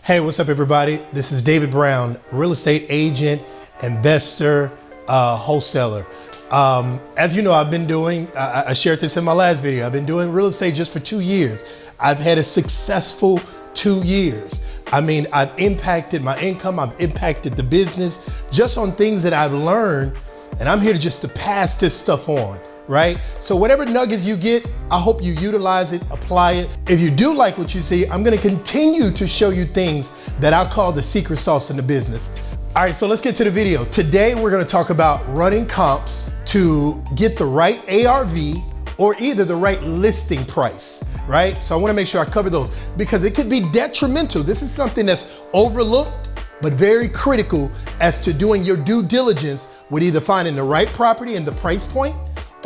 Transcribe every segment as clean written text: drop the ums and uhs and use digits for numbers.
Hey, what's up, everybody? This is David Brown, real estate agent, investor, wholesaler. As you know, I've been doing, I shared this in my last video, I've been doing real estate just for 2 years. I've had a successful 2 years. I mean, I've impacted my income, I've impacted the business just on things that I've learned, and I'm here to pass this stuff on. Right? So whatever nuggets you get, I hope you utilize it, apply it. If you do like what you see, I'm gonna continue to show you things that I call the secret sauce in the business. All right, so let's get to the video. Today, we're gonna talk about running comps to get the right ARV or either the right listing price, right? So I wanna make sure I cover those because it could be detrimental. This is something that's overlooked, but very critical as to doing your due diligence with either finding the right property and the price point,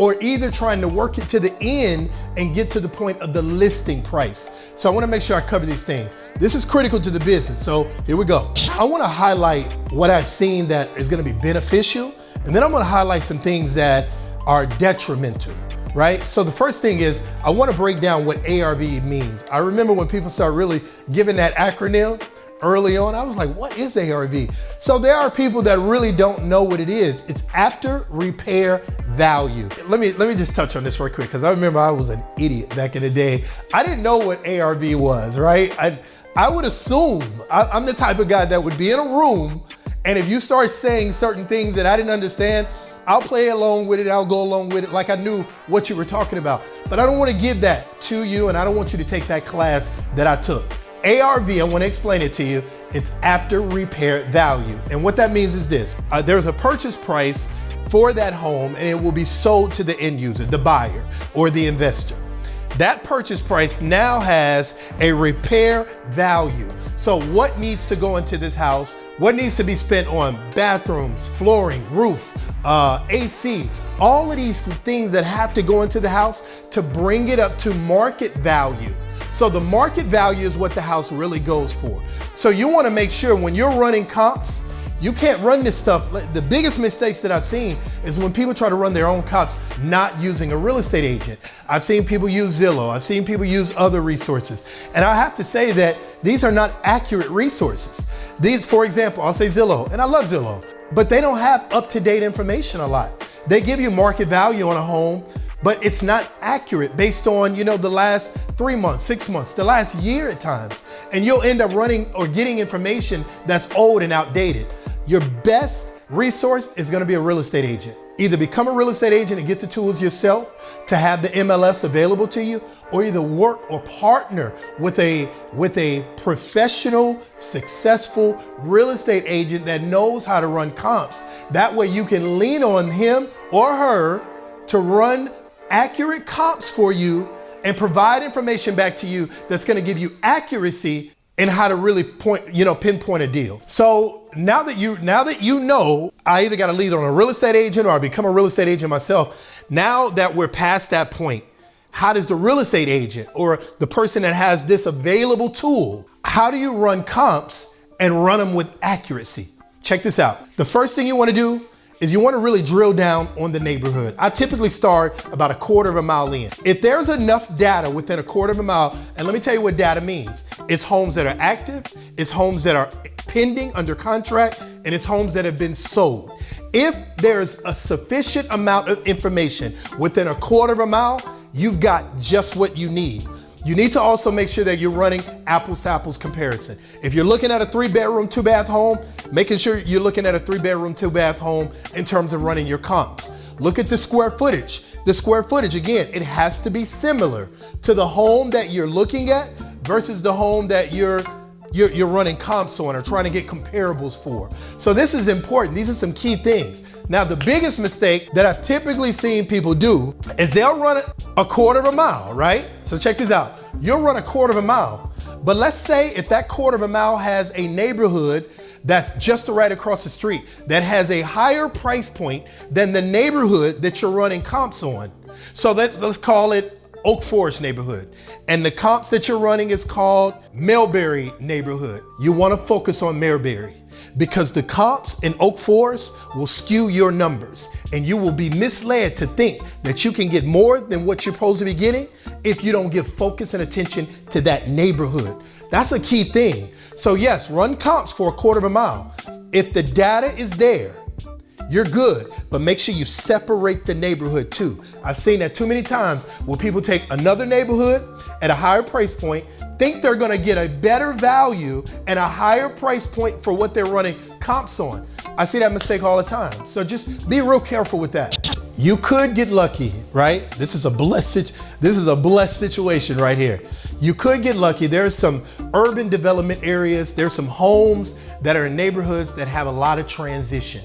or either trying to work it to the end and get to the point of the listing price. So I wanna make sure I cover these things. This is critical to the business, so here we go. I wanna highlight what I've seen that is gonna be beneficial, and then I'm gonna highlight some things that are detrimental, right? So the first thing is, I wanna break down what ARV means. I remember when people start really giving that acronym, early on, I was like, what is ARV? So there are people that really don't know what it is. It's after repair value. Let me just touch on this right quick, because I remember I was an idiot back in the day. I didn't know what ARV was, right? I would assume, I'm the type of guy that would be in a room, and if you start saying certain things that I didn't understand, I'll play along with it, I'll go along with it like I knew what you were talking about. But I don't want to give that to you, and I don't want you to take that class that I took. ARV, I want to explain it to you. It's after repair value. And what that means is this. There's a purchase price for that home and it will be sold to the end user, the buyer or the investor. That purchase price now has a repair value. So what needs to go into this house? What needs to be spent on bathrooms, flooring, roof, AC, all of these things that have to go into the house to bring it up to market value. So the market value is what the house really goes for. So you want to make sure when you're running comps, you can't run this stuff. The biggest mistakes that I've seen is when people try to run their own comps not using a real estate agent. I've seen people use Zillow. I've seen people use other resources. And I have to say that these are not accurate resources. These, for example, I'll say Zillow, and I love Zillow, but they don't have up-to-date information a lot. They give you market value on a home, but it's not accurate based on, the last 3 months, 6 months, the last year at times. And you'll end up running or getting information that's old and outdated. Your best resource is gonna be a real estate agent. Either become a real estate agent and get the tools yourself to have the MLS available to you, or either work or partner with a professional, successful real estate agent that knows how to run comps. That way you can lean on him or her to run accurate comps for you and provide information back to you that's going to give you accuracy in how to really pinpoint a deal. So now that you know, I either got to lead on a real estate agent or I become a real estate agent myself. Now that we're past that point, how does the real estate agent or the person that has this available tool, how do you run comps and run them with accuracy? Check this out. The first thing you want to do is you want to really drill down on the neighborhood. I typically start about 1/4 of a mile in. If there's enough data within 1/4 of a mile, and let me tell you what data means. It's homes that are active, it's homes that are pending under contract, and it's homes that have been sold. If there's a sufficient amount of information within 1/4 of a mile, you've got just what you need. You need to also make sure that you're running apples to apples comparison. If you're looking at a 3-bedroom, 2-bath home, making sure you're looking at a 3-bedroom, 2-bath home in terms of running your comps. Look at the square footage. The square footage, again, it has to be similar to the home that you're looking at versus the home that you're running comps on or trying to get comparables for. So this is important. These are some key things. Now, the biggest mistake that I've typically seen people do is they'll run 1/4 of a mile, right? So check this out. You'll run 1/4 of a mile, but let's say if that 1/4 of a mile has a neighborhood that's just right across the street that has a higher price point than the neighborhood that you're running comps on. So let's call it Oak Forest neighborhood. And the comps that you're running is called Millbury neighborhood. You want to focus on Millbury because the comps in Oak Forest will skew your numbers and you will be misled to think that you can get more than what you're supposed to be getting if you don't give focus and attention to that neighborhood. That's a key thing. So yes, run comps for a quarter of a mile. If the data is there, you're good, but make sure you separate the neighborhood too. I've seen that too many times where people take another neighborhood at a higher price point, think they're gonna get a better value and a higher price point for what they're running comps on. I see that mistake all the time. So just be real careful with that. You could get lucky, right? This is a blessed situation right here. You could get lucky. There's some urban development areas. There's some homes that are in neighborhoods that have a lot of transition.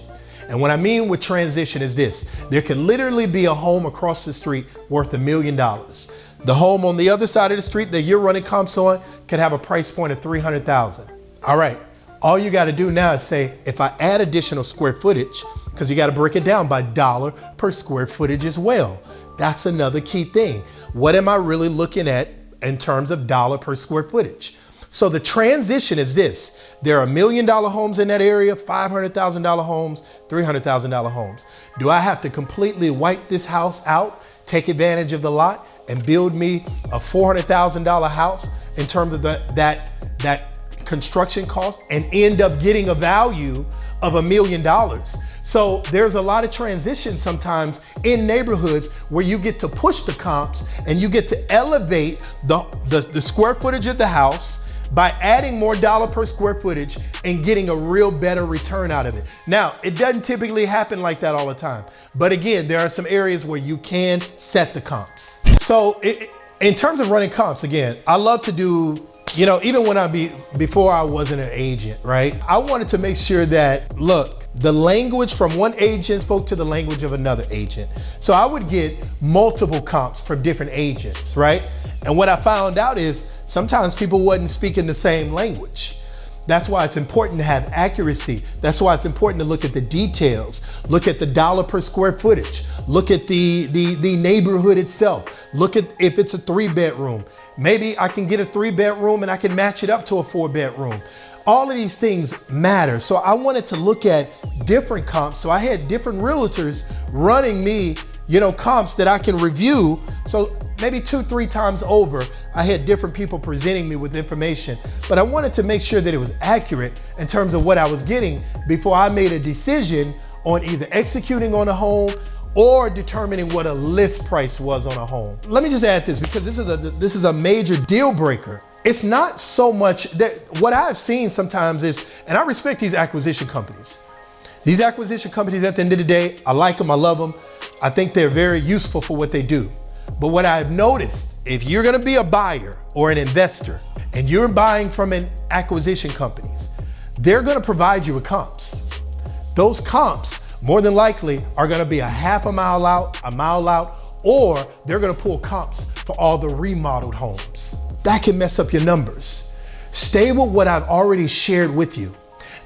And what I mean with transition is this: there can literally be a home across the street worth $1 million. The home on the other side of the street that you're running comps on could have a price point of $300,000. All right, all you got to do now is say, if I add additional square footage, because you got to break it down by dollar per square footage as well. That's another key thing. What am I really looking at in terms of dollar per square footage? So the transition is this: there are $1 million homes in that area, $500,000 homes, $300,000 homes. Do I have to completely wipe this house out, take advantage of the lot, and build me a $400,000 house in terms of that construction cost and end up getting a value of $1 million? So there's a lot of transition sometimes in neighborhoods where you get to push the comps and you get to elevate the square footage of the house by adding more dollar per square footage and getting a real better return out of it. Now, it doesn't typically happen like that all the time. But again, there are some areas where you can set the comps. So in terms of running comps, again, I love to do, even when before I wasn't an agent, right? I wanted to make sure that, look, the language from one agent spoke to the language of another agent. So I would get multiple comps from different agents, right? And what I found out is sometimes people wasn't speaking the same language. That's why it's important to have accuracy. That's why it's important to look at the details, look at the dollar per square footage, look at the neighborhood itself, look at if it's a 3-bedroom. Maybe I can get a 3-bedroom and I can match it up to a 4-bedroom. All of these things matter. So I wanted to look at different comps. So I had different realtors running me, comps that I can review. So maybe 2-3 times over, I had different people presenting me with information, but I wanted to make sure that it was accurate in terms of what I was getting before I made a decision on either executing on a home or determining what a list price was on a home. Let me just add this, because this is a major deal breaker. It's not so much that what I've seen sometimes is, and I respect these acquisition companies. These acquisition companies, at the end of the day, I like them, I love them. I think they're very useful for what they do. But what I've noticed, if you're gonna be a buyer or an investor and you're buying from an acquisition companies, they're gonna provide you with comps. Those comps, more than likely, are gonna be a half a mile out, a mile out, or they're gonna pull comps for all the remodeled homes. That can mess up your numbers. Stay with what I've already shared with you.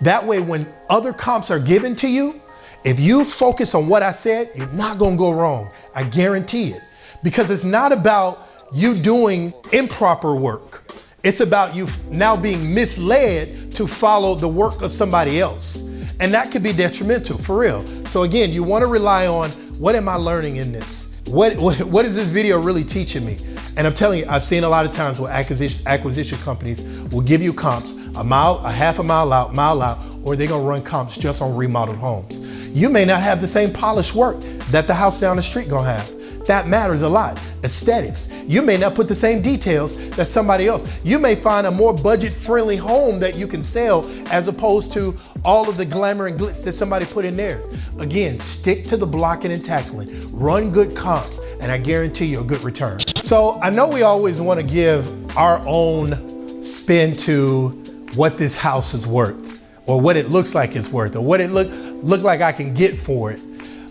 That way, when other comps are given to you, if you focus on what I said, you're not gonna go wrong. I guarantee it. Because it's not about you doing improper work. It's about you now being misled to follow the work of somebody else. And that could be detrimental, for real. So again, you want to rely on, what am I learning in this? What is this video really teaching me? And I'm telling you, I've seen a lot of times where acquisition companies will give you comps a half a mile out, or they're gonna run comps just on remodeled homes. You may not have the same polished work that the house down the street gonna have. That matters a lot. Aesthetics. You may not put the same details that somebody else. You may find a more budget-friendly home that you can sell as opposed to all of the glamour and glitz that somebody put in theirs. Again, stick to the blocking and tackling. Run good comps, and I guarantee you a good return. So I know we always want to give our own spin to what this house is worth, or what it looks like it's worth, or what it look like I can get for it.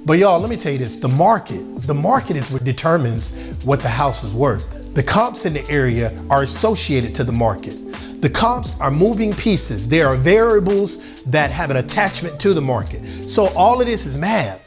But y'all, let me tell you this, the market is what determines what the house is worth. The comps in the area are associated to the market. The comps are moving pieces. There are variables that have an attachment to the market. So all of this is math.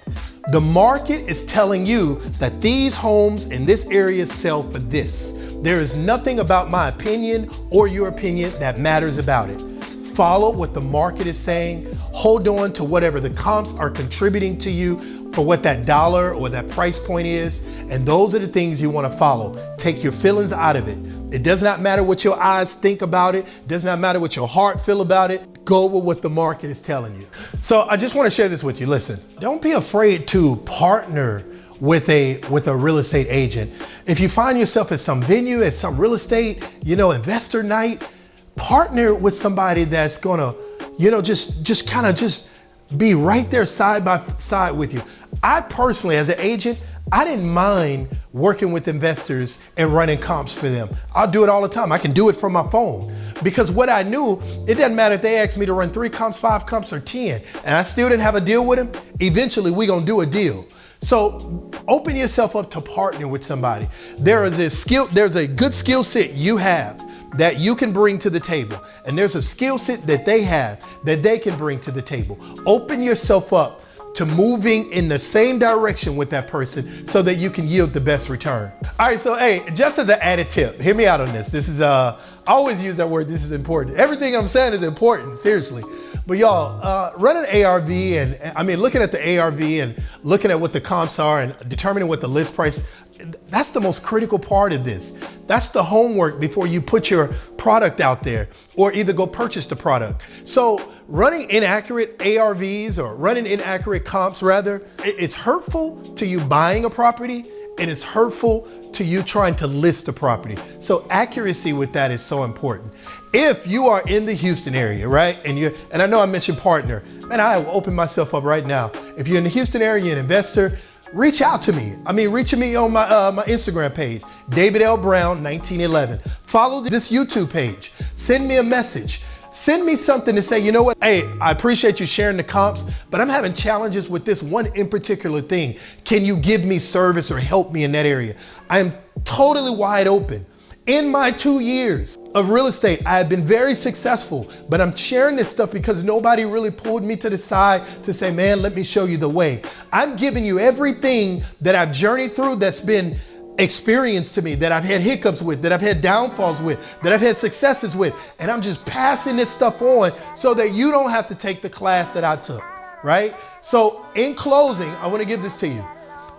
The market is telling you that these homes in this area sell for this. There is nothing about my opinion or your opinion that matters about it. Follow what the market is saying. Hold on to whatever the comps are contributing to you for what that dollar or that price point is. And those are the things you want to follow. Take your feelings out of it. It does not matter what your eyes think about it. It does not matter what your heart feel about it. Go with what the market is telling you. So I just want to share this with you. Listen, don't be afraid to partner with a real estate agent. If you find yourself at some venue, at some real estate, investor night, partner with somebody that's gonna, just kind of be right there side by side with you. I personally, as an agent, I didn't mind working with investors and running comps for them. I'll do it all the time. I can do it from my phone because what I knew, it doesn't matter if they asked me to run 3 comps, 5 comps, or 10, and I still didn't have a deal with them. Eventually, we're gonna do a deal. So open yourself up to partner with somebody. There's a good skill set you have that you can bring to the table, and there's a skill set that they have that they can bring to the table. Open yourself up to moving in the same direction with that person so that you can yield the best return. All right, so hey, just as an added tip, hear me out on this. This is, I always use that word, this is important. Everything I'm saying is important, seriously. But y'all, running ARV and looking at the ARV and looking at what the comps are and determining what the list price, that's the most critical part of this. That's the homework before you put your product out there or either go purchase the product. So running inaccurate ARVs or running inaccurate comps rather, it's hurtful to you buying a property and it's hurtful to you trying to list a property. So accuracy with that is so important. If you are in the Houston area, right, and I know I mentioned partner, and I will open myself up right now. If you're in the Houston area, you're an investor, reach out to me. Reach me on my Instagram page, David L. Brown 1911. Follow this YouTube page. Send me a message. Send me something to say, you know what? Hey, I appreciate you sharing the comps, but I'm having challenges with this one in particular thing. Can you give me service or help me in that area? I am totally wide open. In my 2 years of real estate, I have been very successful, but I'm sharing this stuff because nobody really pulled me to the side to say, man, let me show you the way. I'm giving you everything that I've journeyed through that's been experience to me, that I've had hiccups with, that I've had downfalls with, that I've had successes with. And I'm just passing this stuff on so that you don't have to take the class that I took, right? So in closing, I want to give this to you.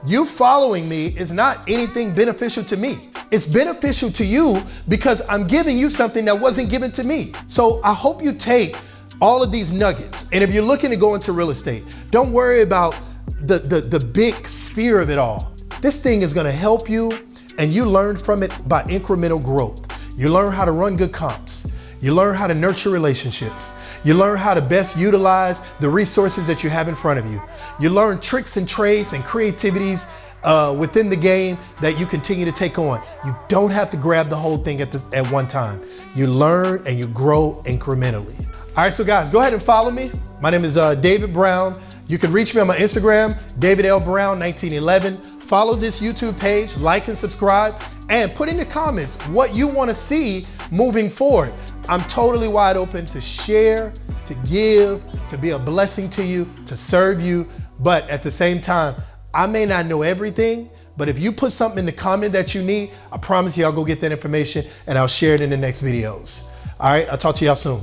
You following me is not anything beneficial to me. It's beneficial to you because I'm giving you something that wasn't given to me. So I hope you take all of these nuggets. And if you're looking to go into real estate, don't worry about the big sphere of it all. This thing is going to help you, and you learn from it by incremental growth. You learn how to run good comps. You learn how to nurture relationships. You learn how to best utilize the resources that you have in front of you. You learn tricks and trades and creativities within the game that you continue to take on. You don't have to grab the whole thing at one time. You learn and you grow incrementally. All right, so guys, go ahead and follow me. My name is David Brown. You can reach me on my Instagram, David L. Brown 1911. Follow this YouTube page, like and subscribe, and put in the comments what you want to see moving forward. I'm totally wide open to share, to give, to be a blessing to you, to serve you. But at the same time, I may not know everything, but if you put something in the comment that you need, I promise you I'll go get that information and I'll share it in the next videos. All right, I'll talk to y'all soon.